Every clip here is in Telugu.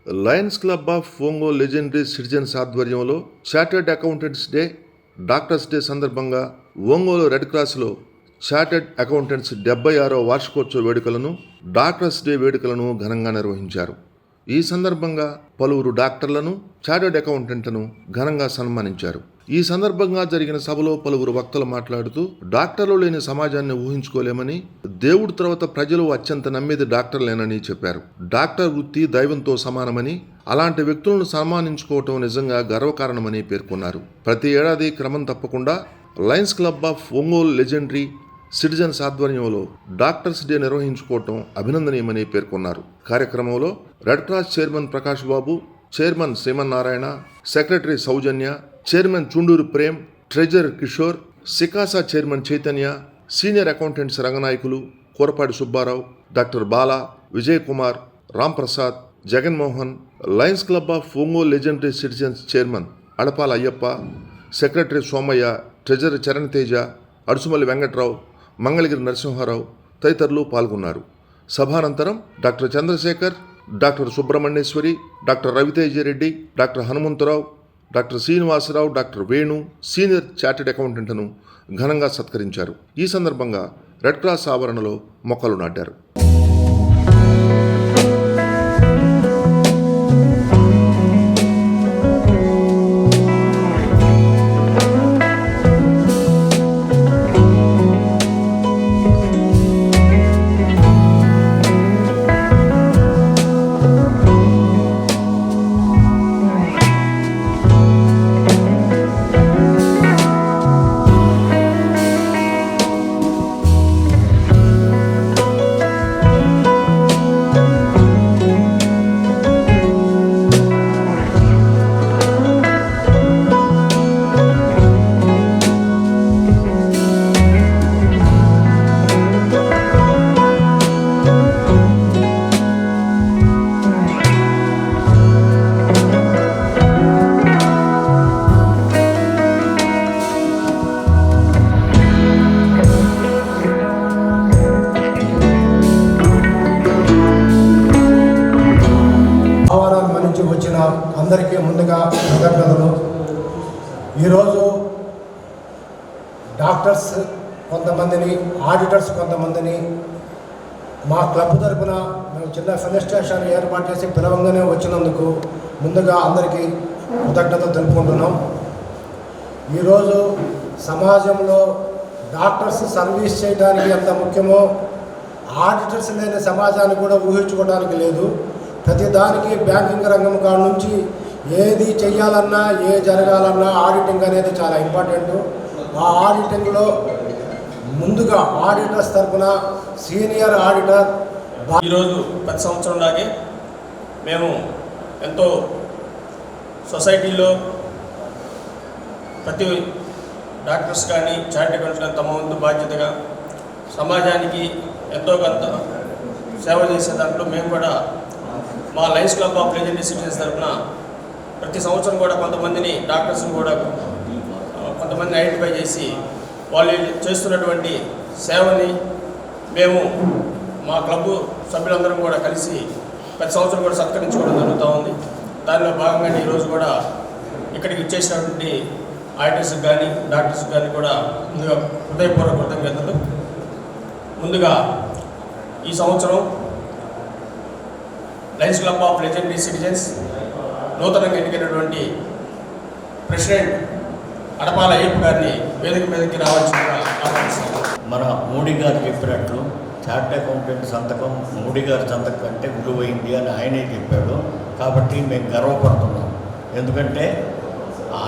Lions Club of Ongole legendary citizens ఆధ్వర్యంలో chartered accountants day, doctors day సందర్భంగా ఒంగోలు రెడ్ క్రాస్లో చార్టర్డ్ అకౌంటెంట్స్ 76వ వార్షికోత్సవ వేడుకలను, డాక్టర్స్ డే వేడుకలను ఘనంగా నిర్వహించారు. ఈ సందర్భంగా పలువురు డాక్టర్లను, చార్టర్డ్ అకౌంటెంట్లను ఘనంగా సన్మానించారు. ఈ సందర్భంగా జరిగిన సభలో పలువురు వక్తలు మాట్లాడుతూ, డాక్టర్లు లేని సమాజాన్ని ఊహించుకోలేమని, దేవుడి తర్వాత ప్రజలు అత్యంత నమ్మేది డాక్టర్లేనని చెప్పారు. డాక్టర్ వృత్తి దైవంతో సమానమని, అలాంటి వ్యక్తులను సన్మానించుకోవటం నిజంగా గర్వకారణమని పేర్కొన్నారు. ప్రతి ఏడాది క్రమం తప్పకుండా Lions Club of Ongole legendary citizens ఆధ్వర్యంలో డాక్టర్స్ డే నిర్వహించుకోవటం అభినందనీయమని పేర్కొన్నారు. కార్యక్రమంలో red cross chairman Prakash Babu, chairman Srimannarayana, secretary Soujanya, chairman Chunduru Prem, treasurer Kishore, సికాసా chairman Chaitanya, senior accountants Ranganayakulu Kurapati Subbarao, doctor Bala, Vijay Kumar, Ram Prasad, Jaganmohan, Lions Club of Ongole legendary citizens chairman Adapala Ayyappa, secretary Somaiah, treasurer Charan Teja, Adusumalli Venkatrao, Mangalagiri Narasimharao తదితరులు పాల్గొన్నారు. సభానంతరం doctor Chandrasekhar, doctor Subrahmanyeswari, doctor Ravitejareddy, doctor Hanumantharao, doctor Srinivasarao, doctor Venu, senior chartered అకౌంటెంట్ను ఘనంగా సత్కరించారు. ఈ సందర్భంగా రెడ్ క్రాస్ ఆవరణలో మొక్కలు నాటారు. వచ్చిన అందరికీ ముందుగా కృతజ్ఞతలు. ఈరోజు డాక్టర్స్ కొంతమందిని, ఆడిటర్స్ కొంతమందిని మా క్లబ్ తరఫున మేము చిన్న ఫెలిస్టేషన్ ఏర్పాటు చేసి పిలవంగానే వచ్చినందుకు ముందుగా అందరికీ కృతజ్ఞతలు తెలుపుకుంటున్నాం. ఈరోజు సమాజంలో డాక్టర్స్ సర్వీస్ చేయడానికి ఎంత ముఖ్యమో ఆడిటర్స్ లేని సమాజాన్ని కూడా ఊహించుకోవడానికి లేదు. ప్రతిదానికి బ్యాంకింగ్ రంగం కాడ నుంచి ఏది చెయ్యాలన్నా, ఏ జరగాలన్నా ఆడిటింగ్ అనేది చాలా ఇంపార్టెంట్. ఆ ఆడిటింగ్లో ముందుగా ఆడిటర్స్ తరఫున సీనియర్ ఆడిటర్ ఈరోజు ప్రతి సంవత్సరంలాగే మేము ఎంతో సొసైటీలో ప్రతి డాక్టర్స్ కానీ చారిటీ అకౌంట్స్ తమ వంతు బాధ్యతగా సమాజానికి ఎంతో కొంత సేవ చేసే దాంట్లో మేము కూడా మా Lions Club of legendary citizens తరఫున ప్రతి సంవత్సరం కూడా కొంతమందిని డాక్టర్స్ని కూడా కొంతమందిని ఐడెంటిఫై చేసి వాళ్ళు చేస్తున్నటువంటి సేవని మేము మా క్లబ్ సభ్యులందరం కూడా కలిసి ప్రతి సంవత్సరం కూడా సత్కరించుకోవడం జరుగుతూ ఉంది. దానిలో భాగంగా ఈరోజు కూడా ఇక్కడికి ఇచ్చేసినటువంటి ఆడిటర్స్కి కానీ డాక్టర్స్కి కానీ కూడా ముందుగా హృదయపూర్వక కృతజ్ఞతలు. ముందుగా ఈ సంవత్సరం Lions Club of legendary citizens నూతనంగా ఎన్నికైనటువంటి ప్రెసిడెంట్ అడపాల అయ్యప్ప గారిని వేదిక మీదకి రావాల్సిందిగా ఆహ్వానిస్తాను. మన మోడీ గారు చెప్పినట్లు చార్టర్డ్ అకౌంటెంట్ సంతకం మోడీ గారి సంతకం కంటే విలువైంది అని ఆయనే చెప్పాడు. కాబట్టి మేము గర్వపడుతున్నాం. ఎందుకంటే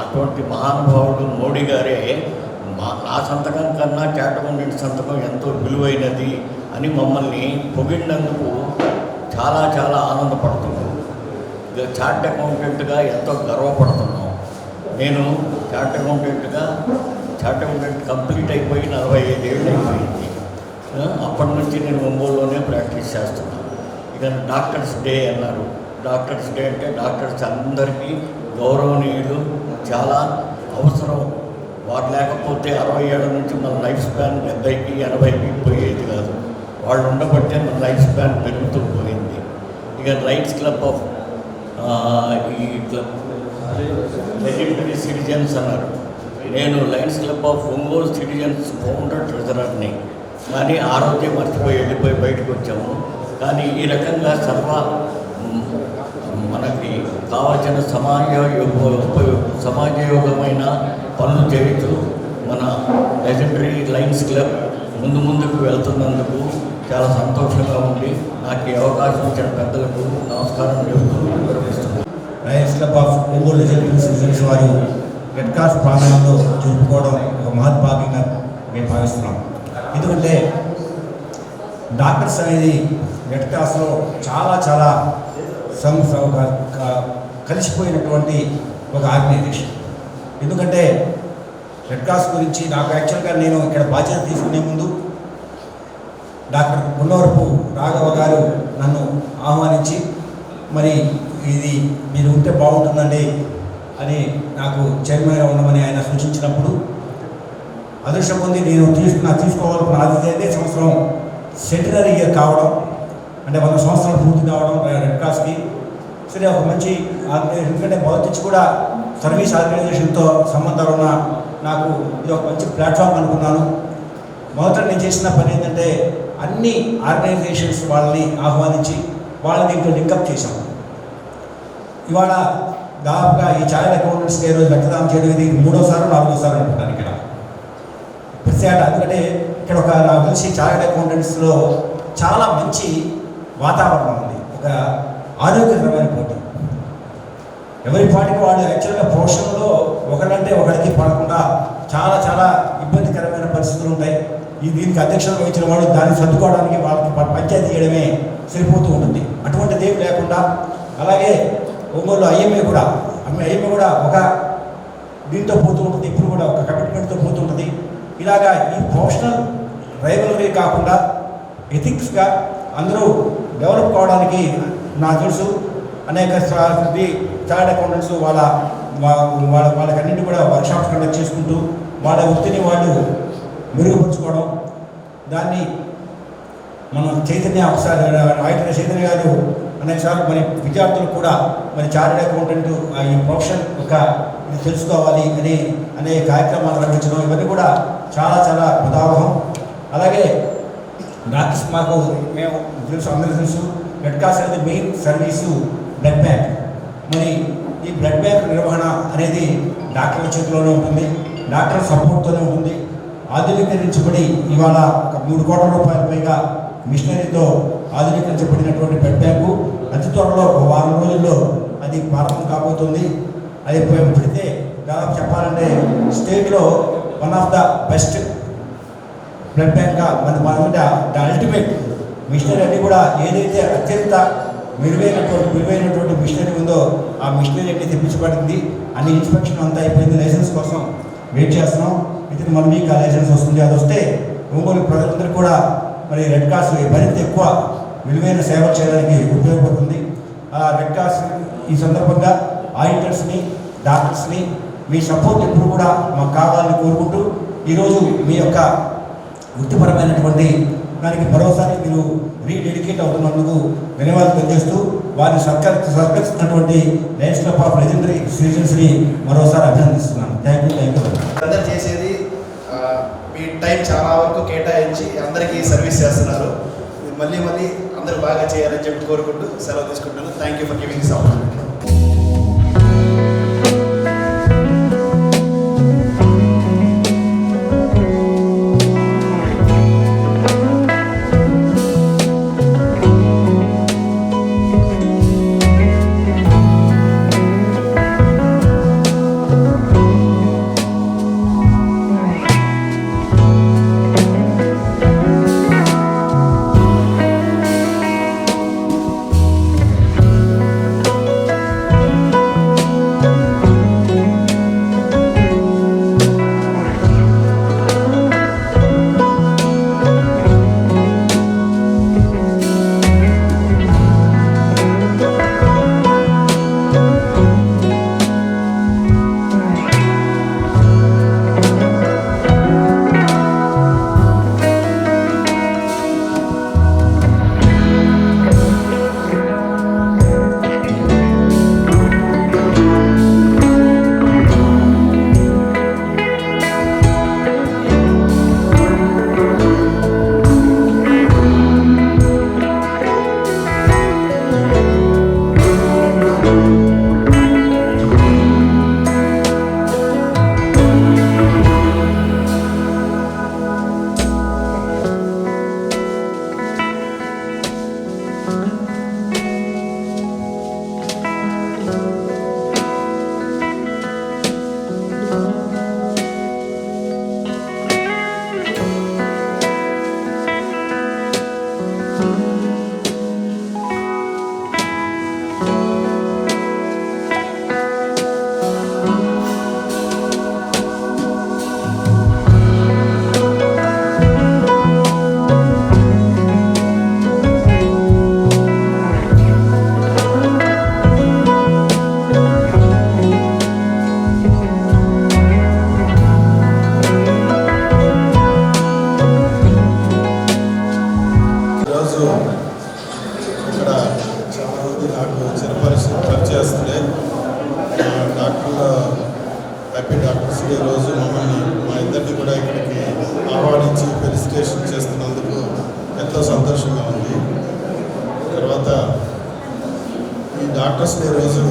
అటువంటి మహానుభావుడు మోడీ గారే నా సంతకం కన్నా చార్టర్డ్ అకౌంటెంట్ సంతకం ఎంతో విలువైనది అని మమ్మల్ని పొగిడినందుకు చాలా చాలా ఆనందపడుతున్నాం. చార్టర్డ్ అకౌంటెంట్గా ఎంతో గర్వపడుతున్నాం. నేను చార్టర్డ్ అకౌంటెంట్ కంప్లీట్ అయిపోయి 45 ఏళ్ళు అయిపోయింది. అప్పటి నుంచి నేను ఒంగోలులోనే ప్రాక్టీస్ చేస్తున్నాను. ఇక డాక్టర్స్ డే అన్నారు. డాక్టర్స్ డే అంటే డాక్టర్స్ అందరికీ గౌరవనీయులు, చాలా అవసరం. వారు లేకపోతే 60 ఏళ్ళ నుంచి మన లైఫ్ స్పాన్ 70కి 80కి పోయేది కాదు. వాళ్ళు ఉండబట్టే మన లైఫ్ స్పాన్ పెరుగుతూ పోయింది. ఇక లయన్స్ క్లబ్ ఆఫ్ ఈ క్లబ్ లెజెండరీ సిటిజన్స్ అన్నారు. నేను Lions Club of Ongole citizens founder ట్రెజరర్ని. కానీ ఆరోగ్యం వెళ్ళిపోయి బయటకు వచ్చాము. కానీ ఈ రకంగా మనకి కావాల్సిన సమాజయోగమైన పనులు చేస్తూ మన లెజెండరీ లయన్స్ క్లబ్ ముందుకు వెళ్తున్నందుకు చాలా సంతోషంగా ఉంది. నాకు ఈ అవకాశం ఇచ్చిన పెద్దలకు నమస్కారం చెబుతూ వివరిస్తున్నాను. Lions Club of Ongole legendary citizens వారు రెడ్ క్రాస్ ప్రాంగణంలో జరుపుకోవడం ఒక మహత్భాగ్యంగా మేము భావిస్తున్నాం. ఎందుకంటే డాక్టర్స్ అనేది రెడ్ క్రాస్లో చాలా కలిసిపోయినటువంటి ఒక ఆర్గనైజేషన్. ఎందుకంటే రెడ్ క్రాస్ గురించి నాకు యాక్చువల్గా నేను ఇక్కడ బాధ్యత తీసుకునే ముందు డాక్టర్ గున్నవరపు రాఘవ గారు నన్ను ఆహ్వానించి మరి ఇది మీరు ఉంటే బాగుంటుందండి అని నాకు చైర్మన్గా ఉండమని ఆయన సూచించినప్పుడు అదృష్టం పొంది నేను తీసుకోవాలనుకున్న అదే సంవత్సరం సెంటనరీ ఇయర్ కావడం, అంటే 100 సంవత్సరాలు పూర్తి కావడం రెడ్ క్రాస్కి. సరే, ఒక మంచి ఆర్గనైజేషన్, ఎందుకంటే మొదటి నుంచి కూడా సర్వీస్ ఆర్గనైజేషన్తో సంబంధాలు ఉన్న నాకు ఇది ఒక మంచి ప్లాట్ఫామ్ అనుకున్నాను. మొదట నేను చేసిన పని ఏంటంటే అన్ని ఆర్గనైజేషన్స్ వాళ్ళని ఆహ్వానించి వాళ్ళని దీంట్లో లింకప్ చేశాం. ఇవాళ దాదాపుగా ఈ చార్టర్డ్ అకౌంటెంట్స్కి ఈ రోజు రక్తదానం చేయడం ఇది 3వ 4వ అనుకుంటాను ఇక్కడ ప్రత్యేక. ఎందుకంటే ఇక్కడ నాకు తెలిసి చార్టర్డ్ అకౌంటెంట్స్లో చాలా మంచి వాతావరణం ఉంది, ఒక ఆరోగ్యకరమైన పోటీ. ఎవరి పాటికి వాళ్ళు యాక్చువల్గా ప్రొఫెషన్లో ఒకడంటే ఒకడికి పడకుండా చాలా ఇబ్బందికరమైన పరిస్థితులు ఉంటాయి. దీనికి అధ్యక్షత వహించిన వాడు దాన్ని సర్దుకోవడానికి వాళ్ళకి పంచాయతీ చేయడమే సరిపోతూ ఉంటుంది. అటువంటిది ఏమి లేకుండా, అలాగే ఒంగోలు ఐఎంఏ కూడా ఒక దీంతో పోతూ ఉంటుంది, ఇప్పుడు కూడా ఒక కమిట్మెంట్తో పోతూ ఉంటుంది. ఇలాగా ఈ ప్రొఫెషనల్ రైవలరీ కాకుండా ఎథిక్స్గా అందరూ డెవలప్ కావడానికి నాకు తెలుసు అనేక చార్టర్డ్ అకౌంటెంట్స్ వాళ్ళకన్నింటి కూడా వర్క్షాప్స్ కండక్ట్ చేసుకుంటూ వాళ్ళ వృత్తిని వాళ్ళు మెరుగుపరుచుకోవడం. దాన్ని మనం ఒకసారి ఆయుధ చైతన్య గారు అనేకసార్లు మరి విద్యార్థులు కూడా మరి చార్టర్డ్ అకౌంటెంట్ ఈ ప్రొఫెషన్ యొక్క ఇది తెలుసుకోవాలి అనే కార్యక్రమాలు నిర్వహించడం, ఇవన్నీ కూడా చాలా ప్రధానం. అలాగే డాక్టర్స్ మేము అందరికీ తెలుసు రెడ్ క్రాస్ అనేది మెయిన్ సర్వీసు బ్లడ్ బ్యాంక్. మరి ఈ బ్లడ్ బ్యాంక్ నిర్వహణ అనేది డాక్టర్ల చేతిలోనే ఉంటుంది, డాక్టర్ సపోర్ట్తోనే ఉంటుంది. ఆధునీకరించబడి ఇవాళ ఒక 3 కోట్ల రూపాయల పైగా మిషనరీతో ఆధునీకరించబడినటువంటి బ్లడ్ బ్యాంకు అతి త్వరలో 1 వారం రోజుల్లో అది ప్రారంభం కాబోతుంది. అది పెడితే దాదాపు చెప్పాలంటే స్టేట్లో one of the best blood బ్యాంక్గా మన అల్టిమేట్ మిషనరీ అన్నీ కూడా ఏదైతే అత్యంత విలువైనటువంటి మిషనరీ ఉందో ఆ మిషనరీ అన్ని తెప్పించబడింది. అన్ని ఇన్స్పెక్షన్ అంతా అయిపోయింది. లైసెన్స్ కోసం వెయిట్ చేస్తున్నాం. వితిన్ 1 వీక్ ఆ లైసెన్స్ వస్తుంది. అది వస్తే ఒంగోలు ప్రజలందరూ కూడా మరి రెడ్ క్రాస్ మరింత ఎక్కువ విలువైన సేవలు చేయడానికి ఉపయోగపడుతుంది. ఆ రెడ్ క్రాస్ ఈ సందర్భంగా ఆడిటర్స్ని, డాక్టర్స్ని మీ సపోర్ట్ ఎప్పుడు కూడా మాకు కావాలని కోరుకుంటూ ఈరోజు మీ యొక్క వృత్తిపరమైనటువంటి దానికి మరోసారి మీరు రీడెడికేట్ అవుతున్నందుకు ధన్యవాదాలు తెలియజేస్తూ వారిని సత్కరిస్తున్నటువంటి లయన్స్ క్లబ్ ఆఫ్ లెజెండరీ సిటిజన్స్ని మరోసారి అభినందిస్తున్నాను. Thank you. అందరు చేసేది మీ టైం చాలా వరకు కేటాయించి అందరికీ సర్వీస్ చేస్తున్నారు. మళ్ళీ అందరూ బాగా చేయాలని చెప్పి కోరుకుంటూ సెలవు తీసుకుంటున్నాను. Thank you for giving this opportunity. అనేది నాకు పరిచయస్తులే. డాక్టర్ హ్యాపీ డాక్టర్స్ డే రోజు మమ్మల్ని మా ఇద్దరిని కూడా ఇక్కడికి ఆహ్వానించి ఫెలిసిటేషన్ చేస్తున్నందుకు ఎంతో సంతోషంగా ఉంది. తర్వాత ఈ డాక్టర్స్ డే రోజు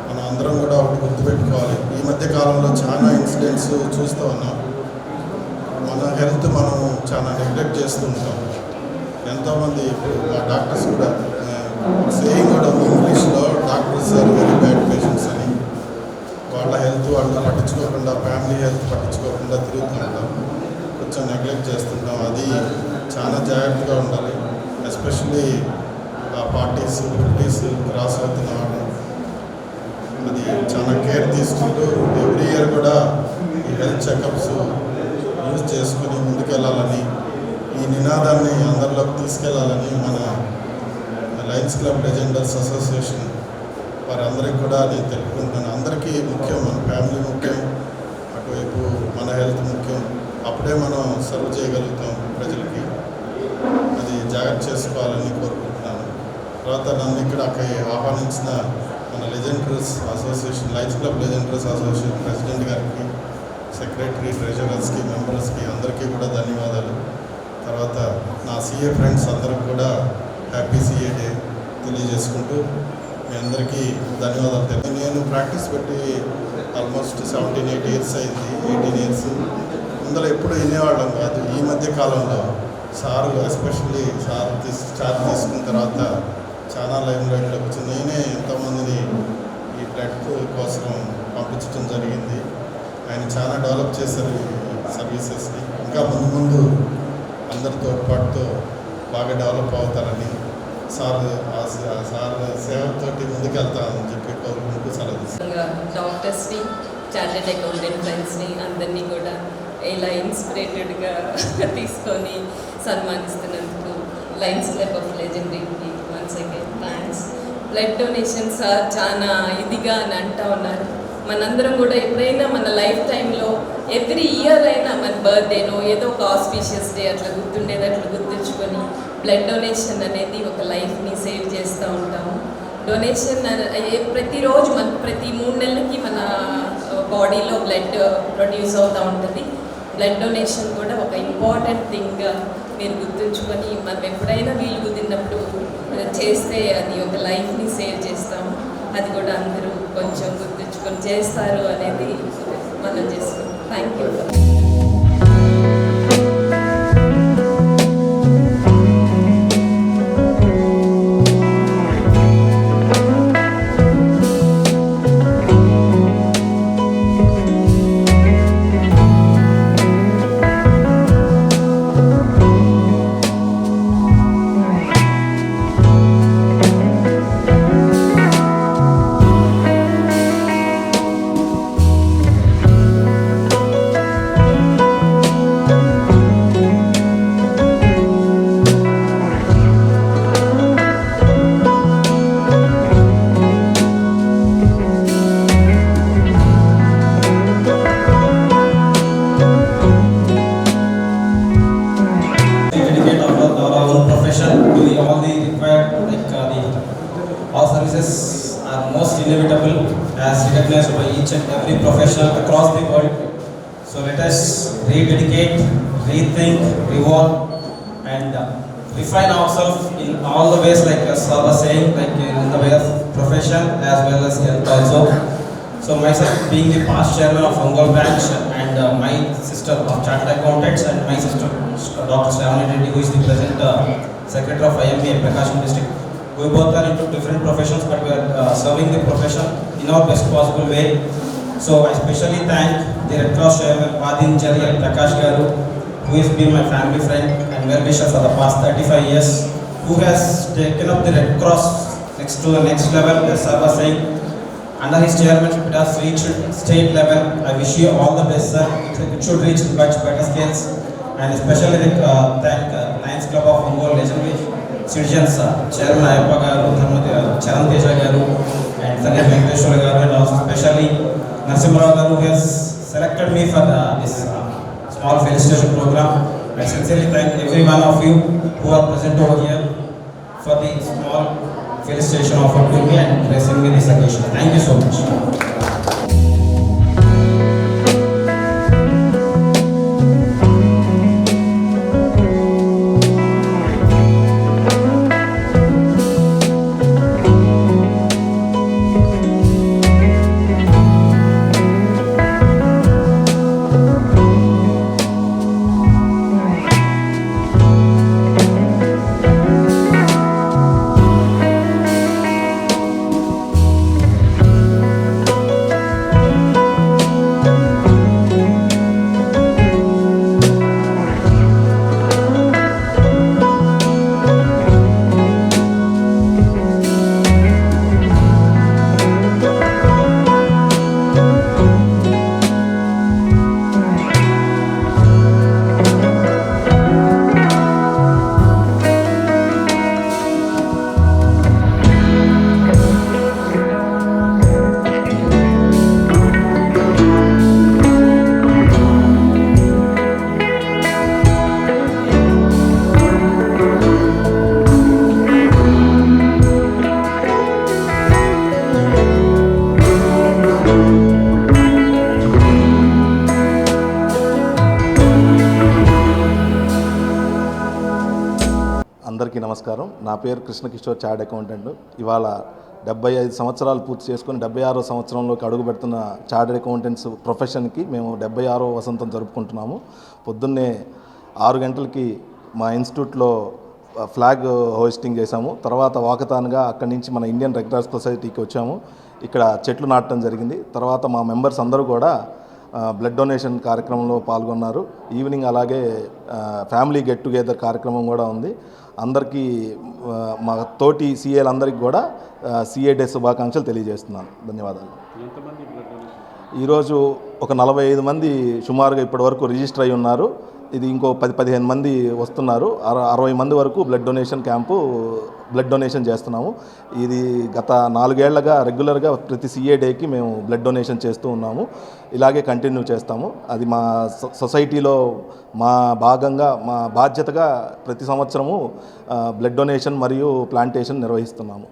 మనం అందరం కూడా ఒకటి గుర్తుపెట్టుకోవాలి. ఈ మధ్య కాలంలో చాలా ఇన్సిడెంట్స్ చూస్తూ ఉన్నాం. మన హెల్త్ మనం చాలా నెగ్లెక్ట్ చేస్తూ ఉంటాం. ఎంతోమంది ఇప్పుడు మా డాక్టర్స్ కూడా సేయింగ్ కూడా ఉంది ఇంగ్లీష్లో, doctors are very bad patients అని. వాళ్ళ హెల్త్ వాళ్ళు పట్టించుకోకుండా, ఫ్యామిలీ హెల్త్ పట్టించుకోకుండా తిరుగుతుంటాం, కొంచెం నెగ్లెక్ట్ చేస్తుంటాం. అది చాలా జాగ్రత్తగా ఉండాలి. ఎస్పెషల్లీ 40s 50s క్రాస్ అవుతున్న వాళ్ళు అది చాలా కేర్ తీసుకుంటూ ఎవ్రీ ఇయర్ కూడా ఈ హెల్త్ చెకప్స్ యూజ్ చేసుకుని ముందుకెళ్ళాలని, ఈ నినాదాన్ని అందరిలోకి తీసుకెళ్లాలని మన లయన్స్ క్లబ్ లెజెండర్స్ అసోసియేషన్ వారందరికీ కూడా నేను తెలుపుకుంటున్నాను. అందరికీ ముఖ్యం, మన ఫ్యామిలీ ముఖ్యం, అటువైపు మన హెల్త్ ముఖ్యం. అప్పుడే మనం సర్వ్ చేయగలుగుతాం ప్రజలకి. అది జాగ్రత్త చేసుకోవాలని కోరుకుంటున్నాను. తర్వాత నన్ను ఇక్కడ ఆహ్వానించిన మన లెజెండర్స్ association, Lions club లెజెండర్స్ association president గారికి, సెక్రటరీ, ట్రెజరర్స్కి, మెంబర్స్కి అందరికీ కూడా ధన్యవాదాలు. తర్వాత నా సిఏ ఫ్రెండ్స్ అందరికి కూడా హ్యాపీ సిఏ డే తెలియజేసుకుంటూ మీ అందరికీ ధన్యవాదాలు తెలియదు. నేను ప్రాక్టీస్ పెట్టి ఆల్మోస్ట్ 17-18 years అయింది, 18 years. ముందర ఎప్పుడు వినేవాళ్ళం కాదు. ఈ మధ్య కాలంలో సార్ ఎస్పెషల్లీ చార్జ్ తీసుకున్న తర్వాత చాలా లైమ్లైట్లోకి వచ్చింది. నేనే ఎంతోమందిని ఈ బ్లడ్ కోసం పంపించడం జరిగింది. ఆయన చాలా డెవలప్ చేశారు ఈ సర్వీసెస్ని. ఇంకా ముందు ముందు అందరితో పాటుతో బాగా డెవలప్ అవుతారని, సార్ సేవతోటి ముందుకెళ్తామని చెప్పి కోరుకుంటూ సెలవు. డాక్టర్స్ని, చార్టెడ్ అకౌంటెంట్ ఫ్రెండ్స్ని అందరినీ కూడా ఇలా ఇన్స్పిరేటెడ్గా తీసుకొని సన్మానిస్తున్నందుకు లయన్స్ క్లబ్ ఆఫ్ లెజెండరీకి once again thanks. Blood donation sir చాలా ఇదిగా అని అంటూ ఉన్నారు. మనందరం కూడా ఎప్పుడైనా మన లైఫ్ టైంలో ఎవ్రీ ఇయర్ అయినా మన బర్త్డేనో ఏదో ఒక ఆస్పీషియస్ డే అట్లా గుర్తుండేది అట్లా గుర్తుంచుకొని బ్లడ్ డొనేషన్ అనేది ఒక లైఫ్ని సేవ్ చేస్తూ ఉంటాము. డొనేషన్ ప్రతిరోజు ప్రతి 3 నెలలకి మన బాడీలో బ్లడ్ ప్రొడ్యూస్ అవుతూ ఉంటుంది. బ్లడ్ డొనేషన్ కూడా ఒక ఇంపార్టెంట్ థింగ్గా మీరు గుర్తుంచుకొని మనం ఎప్పుడైనా వీలు కుదిరినప్పుడు చేస్తే అది ఒక లైఫ్ని సేవ్ చేస్తాము. అది కూడా అందరూ కొంచెం గుర్తుంచుకొని చేస్తారు అనేది మనం చేసుకుంటాం. Thank you. All services are most inevitable as recognized by each and every professional across the world. So let us rededicate, rethink, revolve and refine ourselves in all the ways, like Sir was saying, like in the way of profession as well as health also. So myself being the past chairman of Ongole branch and my sister of Chartered Accountants and my sister Dr. Shravani Reddy, who is the present secretary of IMA Prakasham district. We both are into different professions, but we are serving the profession in our best possible way. So I especially thank the Red Cross chairman Padin Chari and Prakash Garu, who has been my family friend and well-wisher for the past 35 years, who has taken up the Red Cross next to the next level. As I was saying, under his chairmanship it has reached state level. I wish you all the best, sir. It should reach much better scales. And especially thank Lions Club of Ongole Legendary Citizens, Chairman Ayappa Garu, Charan Teja Garu, and Sangeet Venkateshwara Garu, and also especially Narasimha Garu, who has selected me for this small felicitation program. I sincerely thank every one of you who are present over here for the small felicitation offered to me and blessing me this occasion. Thank you so much. అందరికీ నమస్కారం. నా పేరు కృష్ణకిషోర్, చార్ట్ అకౌంటెంట్. ఇవాళ 75 సంవత్సరాలు పూర్తి చేసుకొని 76వ సంవత్సరంలోకి అడుగు పెడుతున్న చార్టెడ్ అకౌంటెంట్స్ ప్రొఫెషన్కి మేము 76వ వసంతం జరుపుకుంటున్నాము. పొద్దున్నే 6 గంటలకి మా ఇన్స్టిట్యూట్లో ఫ్లాగ్ హోస్టింగ్ చేశాము. తర్వాత వాకతాన్గా అక్కడి నుంచి మన ఇండియన్ రెడ్ క్రాస్ సొసైటీకి వచ్చాము. ఇక్కడ చెట్లు నాటడం జరిగింది. తర్వాత మా మెంబర్స్ అందరూ కూడా బ్లడ్ డొనేషన్ కార్యక్రమంలో పాల్గొన్నారు. ఈవినింగ్ అలాగే ఫ్యామిలీ గెట్ టుగెదర్ కార్యక్రమం కూడా ఉంది. అందరికీ మా తోటి సీఏలందరికీ కూడా సీఏ డే శుభాకాంక్షలు తెలియజేస్తున్నాను. ధన్యవాదాలు. ఈరోజు ఒక 45 మంది సుమారుగా ఇప్పటివరకు రిజిస్టర్ అయి ఉన్నారు. ఇది ఇంకో 10-15 మంది వస్తున్నారు. 60 మంది వరకు బ్లడ్ డొనేషన్ చేస్తున్నాము. ఇది గత 4 ఏళ్లుగా రెగ్యులర్గా ప్రతి సీఏ డేకి మేము బ్లడ్ డొనేషన్ చేస్తూ ఉన్నాము. ఇలాగే కంటిన్యూ చేస్తాము. అది మా సొసైటీలో మా భాగంగా, మా బాధ్యతగా ప్రతి సంవత్సరము బ్లడ్ డొనేషన్ మరియు ప్లాంటేషన్ నిర్వహిస్తున్నాము.